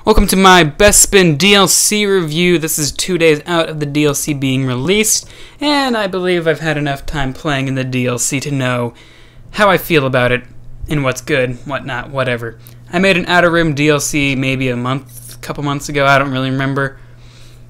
Welcome to my Bespin DLC review. This is 2 days out of the DLC being released, and I believe I've had enough time playing in the DLC to know how I feel about it, and what's good, what not, whatever. I made an Outer Rim DLC maybe a couple months ago, I don't really remember,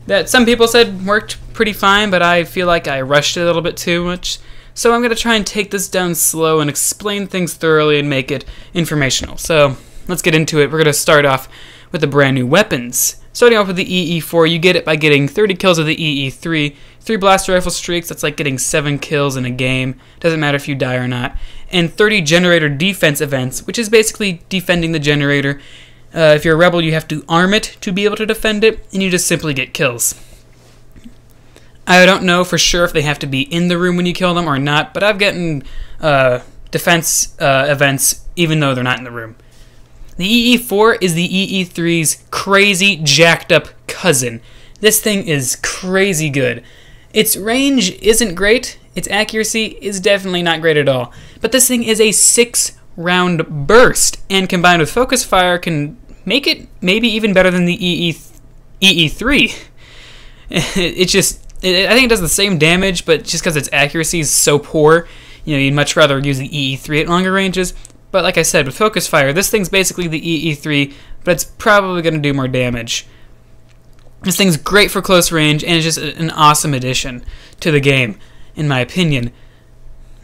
that some people said worked pretty fine, but I feel like I rushed it a little bit too much. So I'm going to try and take this down slow and explain things thoroughly and make it informational. So let's get into it. We're going to start off with the brand new weapons. Starting off with the EE4, you get it by getting 30 kills with the EE3, 3 blaster rifle streaks, that's like getting 7 kills in a game, doesn't matter if you die or not, and 30 generator defense events, which is basically defending the generator. If you're a rebel, you have to arm it to be able to defend it, and you just simply get kills. I don't know for sure if they have to be in the room when you kill them or not, but I've gotten defense events even though they're not in the room. The EE4 is the EE3's crazy, jacked up cousin. This thing is crazy good. Its range isn't great, its accuracy is definitely not great at all, but this thing is a 6-round burst, and combined with focus fire can make it maybe even better than the EE3. I think it does the same damage, but just because its accuracy is so poor, you'd much rather use the EE3 at longer ranges. But like I said, with focus fire, this thing's basically the EE3, but it's probably going to do more damage. This thing's great for close range, and it's just an awesome addition to the game, in my opinion.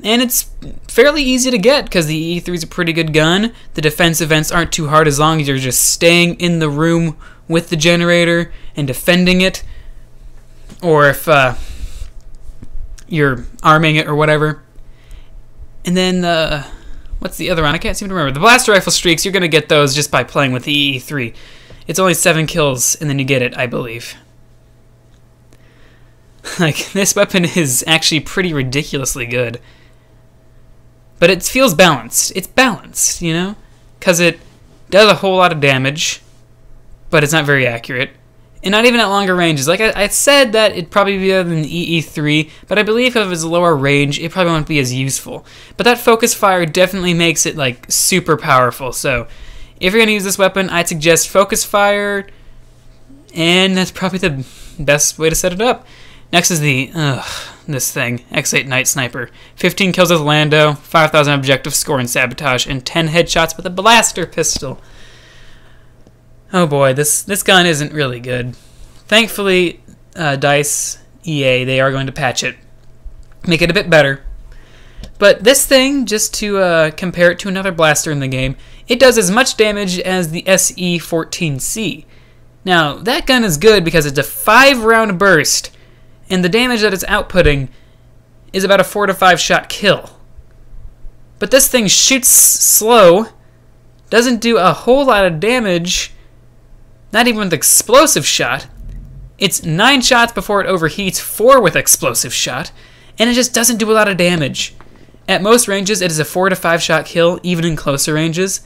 And it's fairly easy to get, because the EE3 is a pretty good gun. The defense events aren't too hard as long as you're just staying in the room with the generator and defending it. Or if you're arming it or whatever. And then what's the other one? I can't seem to remember. The blaster rifle streaks, you're going to get those just by playing with the EE3. It's only 7 kills, and then you get it, I believe. Like, this weapon is actually pretty ridiculously good. But it feels balanced. It's balanced, because it does a whole lot of damage, but it's not very accurate. And not even at longer ranges. Like I said that it'd probably be better than the EE3, but I believe if it's a lower range, it probably won't be as useful. But that focus fire definitely makes it like super powerful. So if you're gonna use this weapon, I'd suggest focus fire, and that's probably the best way to set it up. Next is this thing, X8 Night Sniper. 15 kills with Lando, 5,000 objective score in sabotage, and 10 headshots with a blaster pistol. Oh boy, this gun isn't really good. Thankfully, DICE, EA, they are going to patch it. Make it a bit better. But this thing, just to compare it to another blaster in the game, it does as much damage as the SE14C. Now, that gun is good because it's a 5-round burst, and the damage that it's outputting is about a 4 to 5 shot kill. But this thing shoots slow, doesn't do a whole lot of damage, not even with explosive shot. It's 9 shots before it overheats, 4 with explosive shot, and it just doesn't do a lot of damage. At most ranges, it is a 4 to 5 shot kill, even in closer ranges.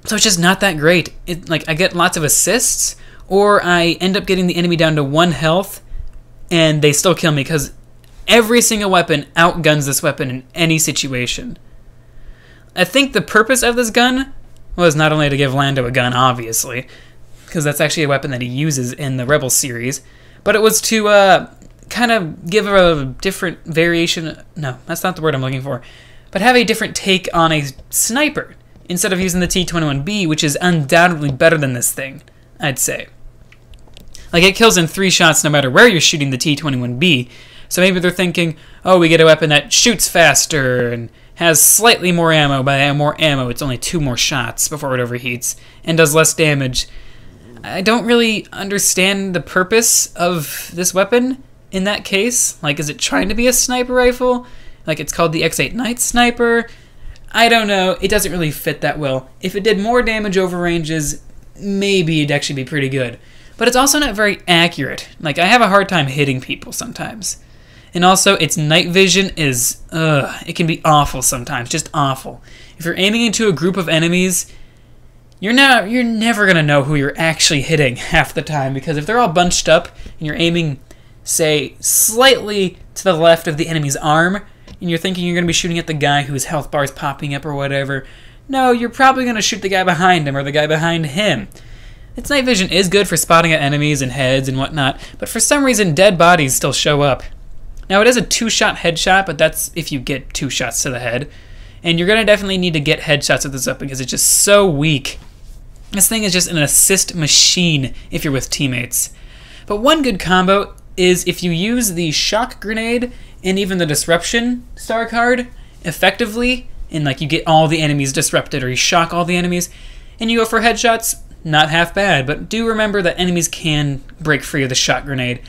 So it's just not that great. I get lots of assists, or I end up getting the enemy down to 1 health, and they still kill me, because every single weapon outguns this weapon in any situation. I think the purpose of this gun was not only to give Lando a gun, obviously, because that's actually a weapon that he uses in the Rebel series, but it was to kind of give a different variation. No, that's not the word I'm looking for. But have a different take on a sniper, instead of using the T21B, which is undoubtedly better than this thing, I'd say. Like, it kills in 3 shots no matter where you're shooting the T21B, so maybe they're thinking, oh, we get a weapon that shoots faster and has slightly more ammo. By more ammo, it's only 2 more shots before it overheats, and does less damage. I don't really understand the purpose of this weapon in that case. Like, is it trying to be a sniper rifle? Like, it's called the X8 Night Sniper? I don't know. It doesn't really fit that well. If it did more damage over ranges, maybe it'd actually be pretty good. But it's also not very accurate. Like, I have a hard time hitting people sometimes. And also, its night vision is, it can be awful sometimes, just awful. If you're aiming into a group of enemies, you're never going to know who you're actually hitting half the time, because if they're all bunched up and you're aiming, say, slightly to the left of the enemy's arm, and you're thinking you're going to be shooting at the guy whose health bar is popping up or whatever, no, you're probably going to shoot the guy behind him or the guy behind him. Its night vision is good for spotting at enemies and heads and whatnot, but for some reason dead bodies still show up. Now it is a 2-shot headshot, but that's if you get 2 shots to the head. And you're going to definitely need to get headshots with this up because it's just so weak. This thing is just an assist machine if you're with teammates. But one good combo is if you use the shock grenade and even the disruption star card effectively, and like you get all the enemies disrupted or you shock all the enemies, and you go for headshots, not half bad. But do remember that enemies can break free of the shock grenade,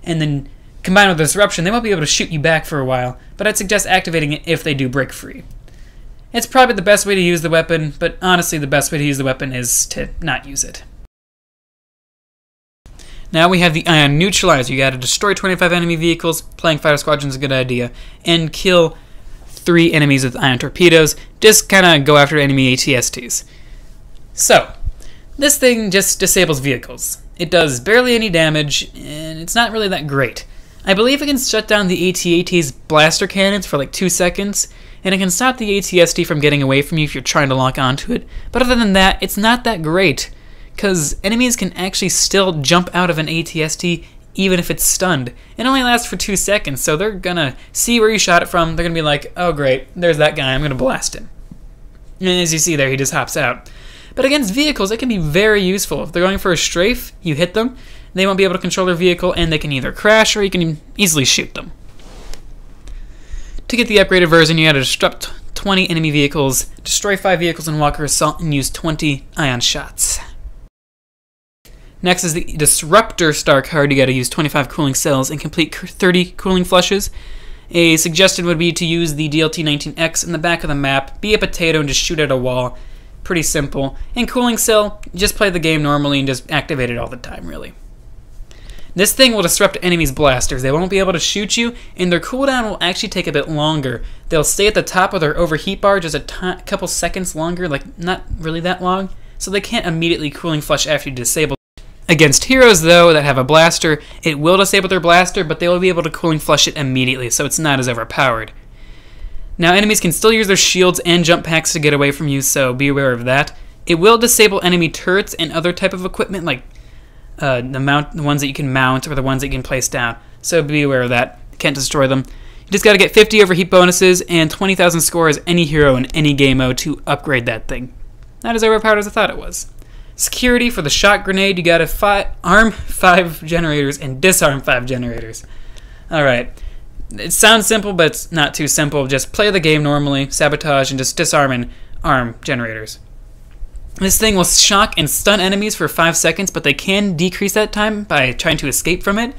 and then combined with the disruption, they won't be able to shoot you back for a while, but I'd suggest activating it if they do break free. It's probably the best way to use the weapon, but honestly the best way to use the weapon is to not use it. Now we have the Ion Neutralizer. You gotta destroy 25 enemy vehicles, playing fighter squadron is a good idea, and kill 3 enemies with ion torpedoes. Just kinda go after enemy ATSTs. So, this thing just disables vehicles. It does barely any damage, and it's not really that great. I believe it can shut down the AT-AT's blaster cannons for like 2 seconds, and it can stop the AT-ST from getting away from you if you're trying to lock onto it. But other than that, it's not that great, because enemies can actually still jump out of an AT-ST even if it's stunned. It only lasts for 2 seconds, so they're gonna see where you shot it from, they're gonna be like, oh great, there's that guy, I'm gonna blast him. And as you see there, he just hops out. But against vehicles, it can be very useful. If they're going for a strafe, you hit them, they won't be able to control their vehicle, and they can either crash or you can easily shoot them. To get the upgraded version, you gotta disrupt 20 enemy vehicles, destroy 5 vehicles in Walker Assault, and use 20 ion shots. Next is the Disruptor star card. You gotta use 25 cooling cells and complete 30 cooling flushes. A suggestion would be to use the DLT-19X in the back of the map, be a potato and just shoot at a wall. Pretty simple. And cooling cell, just play the game normally and just activate it all the time, really. This thing will disrupt enemies' blasters. They won't be able to shoot you, and their cooldown will actually take a bit longer. They'll stay at the top of their overheat bar just a couple seconds longer, like not really that long, so they can't immediately cooling flush after you disable. Against heroes, though, that have a blaster, it will disable their blaster, but they will be able to cooling flush it immediately, so it's not as overpowered. Now, enemies can still use their shields and jump packs to get away from you, so be aware of that. It will disable enemy turrets and other type of equipment, like the ones that you can mount or the ones that you can place down. So be aware of that. You can't destroy them. You just got to get 50 overheat bonuses and 20,000 score as any hero in any game mode to upgrade that thing. Not as overpowered as I thought it was. Security for the shot grenade, you got to arm 5 generators and disarm 5 generators. Alright. It sounds simple, but it's not too simple. Just play the game normally, sabotage, and just disarm and arm generators. This thing will shock and stun enemies for 5 seconds, but they can decrease that time by trying to escape from it.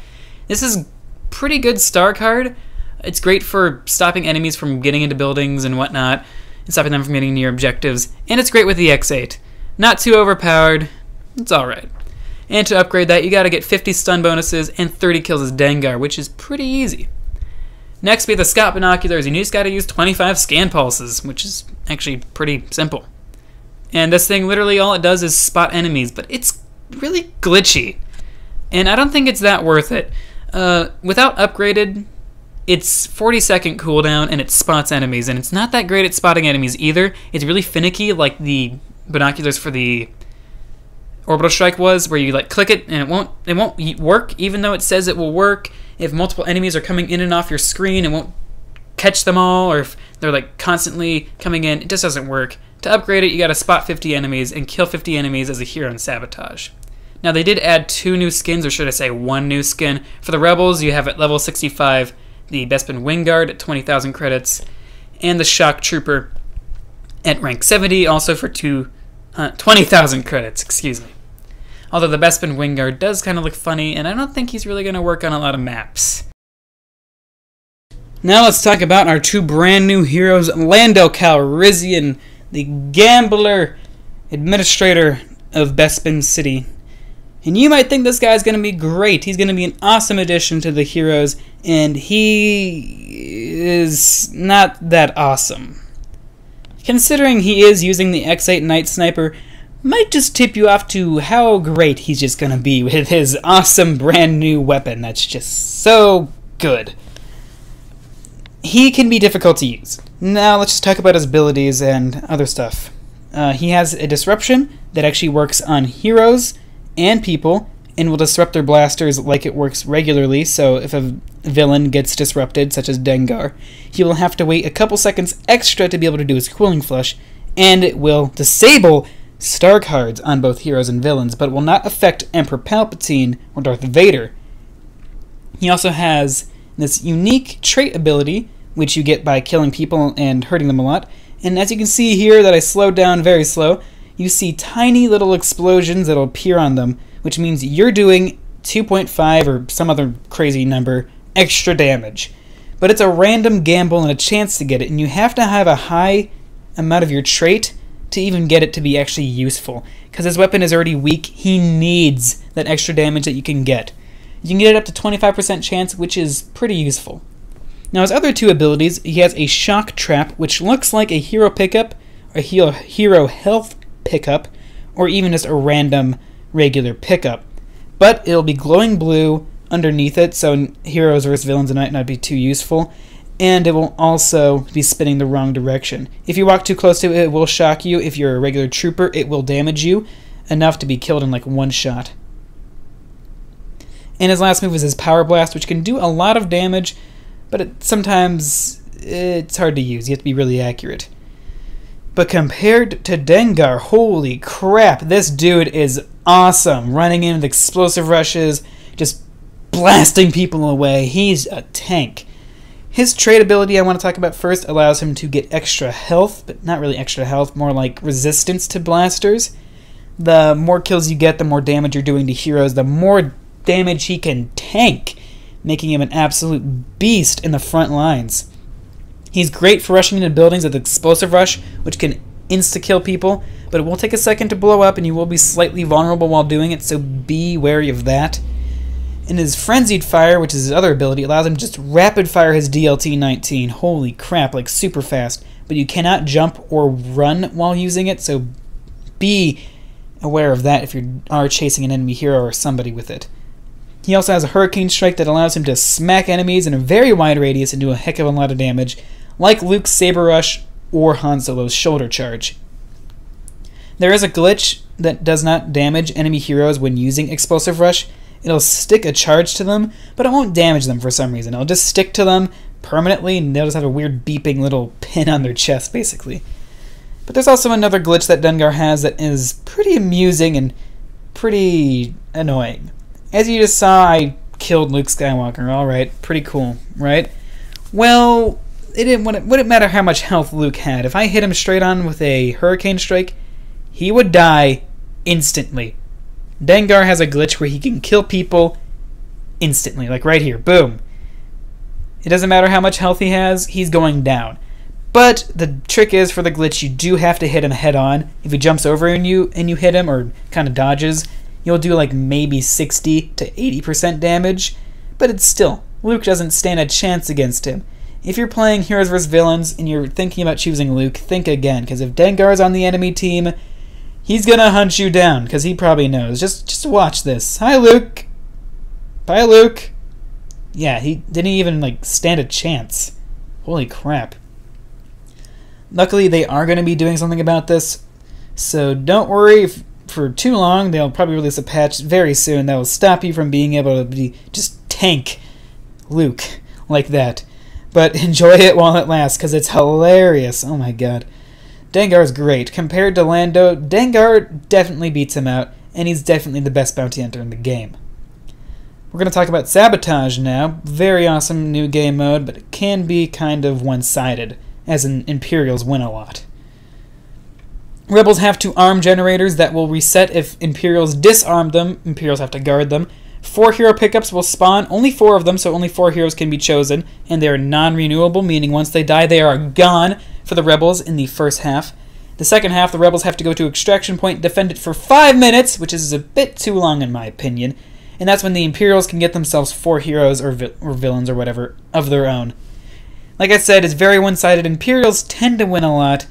This is pretty good star card. It's great for stopping enemies from getting into buildings and whatnot, and stopping them from getting near objectives. And it's great with the X8. Not too overpowered. It's alright. And to upgrade that, you gotta get 50 stun bonuses and 30 kills as Dengar, which is pretty easy. Next, we have the Scout Binoculars, and you just gotta use 25 scan pulses, which is actually pretty simple. And this thing, literally all it does is spot enemies, but it's really glitchy. And I don't think it's that worth it. Without upgraded, it's 40-second cooldown, and it spots enemies, and it's not that great at spotting enemies either. It's really finicky, like the binoculars for the Orbital Strike was, where you like click it and it won't work, even though it says it will work. If multiple enemies are coming in and off your screen, it won't catch them all, or if they're like constantly coming in, it just doesn't work. To upgrade it, you gotta spot 50 enemies and kill 50 enemies as a hero in Sabotage. Now they did add 2 new skins, or should I say 1 new skin. For the Rebels, you have at level 65 the Bespin Wingguard at 20,000 credits, and the Shock Trooper at rank 70, also for 20,000 credits, excuse me. Although the Bespin Wingguard does kind of look funny, and I don't think he's really going to work on a lot of maps. Now let's talk about our 2 brand new heroes, Lando Calrissian, the gambler administrator of Bespin City. And you might think this guy's going to be great. He's going to be an awesome addition to the heroes, and he is not that awesome. Considering he is using the X8 Night Sniper, might just tip you off to how great he's just going to be with his awesome brand new weapon that's just so good. He can be difficult to use. Now let's just talk about his abilities and other stuff. He has a disruption that actually works on heroes and people, and will disrupt their blasters like it works regularly. So if a villain gets disrupted, such as Dengar, he will have to wait a couple seconds extra to be able to do his cooling flush, and it will disable star cards on both heroes and villains, but it will not affect Emperor Palpatine or Darth Vader. He also has this unique trait ability, which you get by killing people and hurting them a lot. And as you can see here that I slowed down very slow, you see tiny little explosions that will appear on them, which means you're doing 2.5 or some other crazy number extra damage. But it's a random gamble and a chance to get it, and you have to have a high amount of your trait to even get it to be actually useful. Because his weapon is already weak, he needs that extra damage that you can get. You can get it up to 25% chance, which is pretty useful. Now his other two abilities, he has a shock trap, which looks like a hero pickup, a hero health pickup, or even just a random regular pickup. But it'll be glowing blue underneath it, so heroes versus villains might not be too useful. And it will also be spinning the wrong direction. If you walk too close to it, it will shock you. If you're a regular trooper, it will damage you enough to be killed in like one shot. And his last move is his Power Blast, which can do a lot of damage, but sometimes it's hard to use. You have to be really accurate. But compared to Dengar, holy crap, this dude is awesome. Running in with explosive rushes, just blasting people away. He's a tank. His trait ability I want to talk about first allows him to get extra health, but not really extra health, more like resistance to blasters. The more kills you get, the more damage you're doing to heroes, the more damage he can tank, making him an absolute beast in the front lines. He's great for rushing into buildings with Explosive Rush, which can insta-kill people, but it will take a second to blow up and you will be slightly vulnerable while doing it, so be wary of that. And his Frenzied Fire, which is his other ability, allows him to just rapid fire his DLT-19. Holy crap, like super fast. But you cannot jump or run while using it, so be aware of that if you are chasing an enemy hero or somebody with it. He also has a Hurricane Strike that allows him to smack enemies in a very wide radius and do a heck of a lot of damage, like Luke's Saber Rush or Han Solo's Shoulder Charge. There is a glitch that does not damage enemy heroes when using Explosive Rush. It'll stick a charge to them, but it won't damage them for some reason. It'll just stick to them permanently, and they'll just have a weird beeping little pin on their chest, basically. But there's also another glitch that Dengar has that is pretty amusing and pretty annoying. As you just saw, I killed Luke Skywalker. Alright, pretty cool, right? Well, it wouldn't matter how much health Luke had. If I hit him straight on with a Hurricane Strike, he would die instantly. Dengar has a glitch where he can kill people instantly, like right here, boom. It doesn't matter how much health he has, he's going down. But the trick is, for the glitch, you do have to hit him head on. If he jumps over and you hit him, or kind of dodges, you'll do like maybe 60 to 80% damage, but it's still, Luke doesn't stand a chance against him. If you're playing Heroes vs. Villains and you're thinking about choosing Luke, think again, because if Dengar's on the enemy team, he's gonna hunt you down, because he probably knows. Just watch this. Hi, Luke. Bye, Luke. Yeah, he didn't even like stand a chance. Holy crap. Luckily, they are going to be doing something about this, so don't worry if for too long. They'll probably release a patch very soon that will stop you from being able to just tank Luke like that. But enjoy it while it lasts, because it's hilarious. Oh my god. Dengar's great. Compared to Lando, Dengar definitely beats him out, and he's definitely the best bounty hunter in the game. We're going to talk about Sabotage now. Very awesome new game mode, but it can be kind of one-sided, as in Imperials win a lot. Rebels have to arm generators that will reset if Imperials disarm them. Imperials have to guard them. 4 hero pickups will spawn, only 4 of them, so only 4 heroes can be chosen, and they are non-renewable, meaning once they die, they are gone for the Rebels in the first half. The second half, the Rebels have to go to Extraction Point, defend it for 5 minutes, which is a bit too long in my opinion, and that's when the Imperials can get themselves 4 heroes or villains or whatever of their own. Like I said, it's very one-sided. Imperials tend to win a lot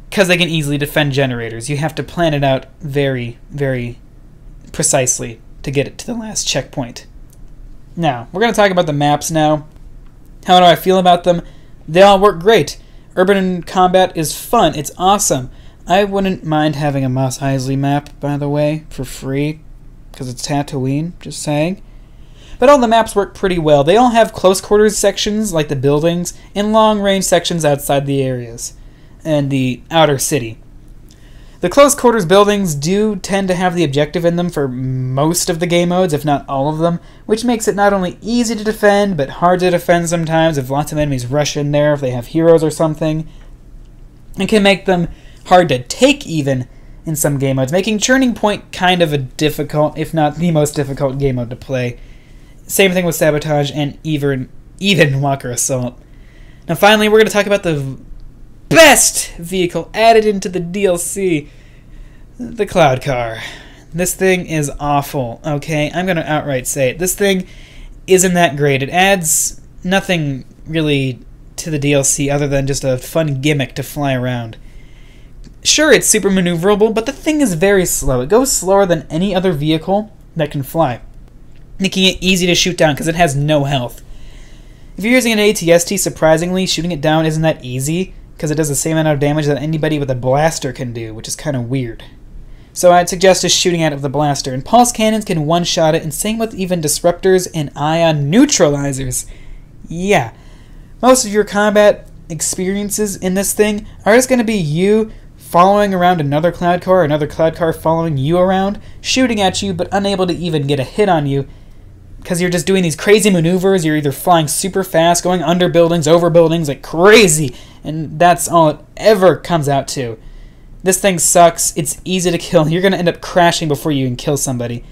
because they can easily defend generators. You have to plan it out very, very precisely to get it to the last checkpoint. Now, we're going to talk about the maps now. How do I feel about them? They all work great. Urban combat is fun. It's awesome. I wouldn't mind having a Mos Eisley map, by the way, for free, because it's Tatooine, just saying. But all the maps work pretty well. They all have close quarters sections, like the buildings, and long range sections outside the areas, and the outer city. The close quarters buildings do tend to have the objective in them for most of the game modes, if not all of them, which makes it not only easy to defend, but hard to defend sometimes if lots of enemies rush in there, if they have heroes or something. It can make them hard to take even in some game modes, making Churning Point kind of a difficult, if not the most difficult game mode to play. Same thing with Sabotage and even Walker Assault. Now finally, we're going to talk about the best vehicle added into the DLC, the Cloud Car. This thing is awful, okay? I'm going to outright say it. This thing isn't that great. It adds nothing really to the DLC other than just a fun gimmick to fly around. Sure, it's super maneuverable, but the thing is very slow. It goes slower than any other vehicle that can fly, making it easy to shoot down because it has no health. If you're using an ATST, surprisingly, shooting it down isn't that easy because it does the same amount of damage that anybody with a blaster can do, which is kind of weird. So I'd suggest just shooting out of the blaster, and pulse cannons can one-shot it, and same with even disruptors and ion neutralizers. Yeah, most of your combat experiences in this thing are just going to be you following around another cloud car following you around, shooting at you, but unable to even get a hit on you, because you're just doing these crazy maneuvers. You're either flying super fast, going under buildings, over buildings, like crazy, and that's all it ever comes out to. This thing sucks. It's easy to kill. You're going to end up crashing before you can kill somebody.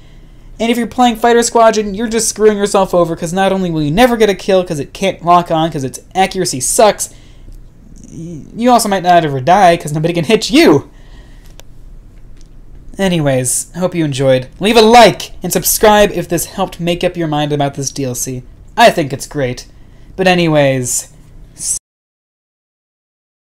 And if you're playing Fighter Squadron, you're just screwing yourself over, because not only will you never get a kill because it can't lock on because its accuracy sucks, you also might not ever die because nobody can hit you. Anyways, hope you enjoyed. Leave a like and subscribe if this helped make up your mind about this DLC. I think it's great. But anyways,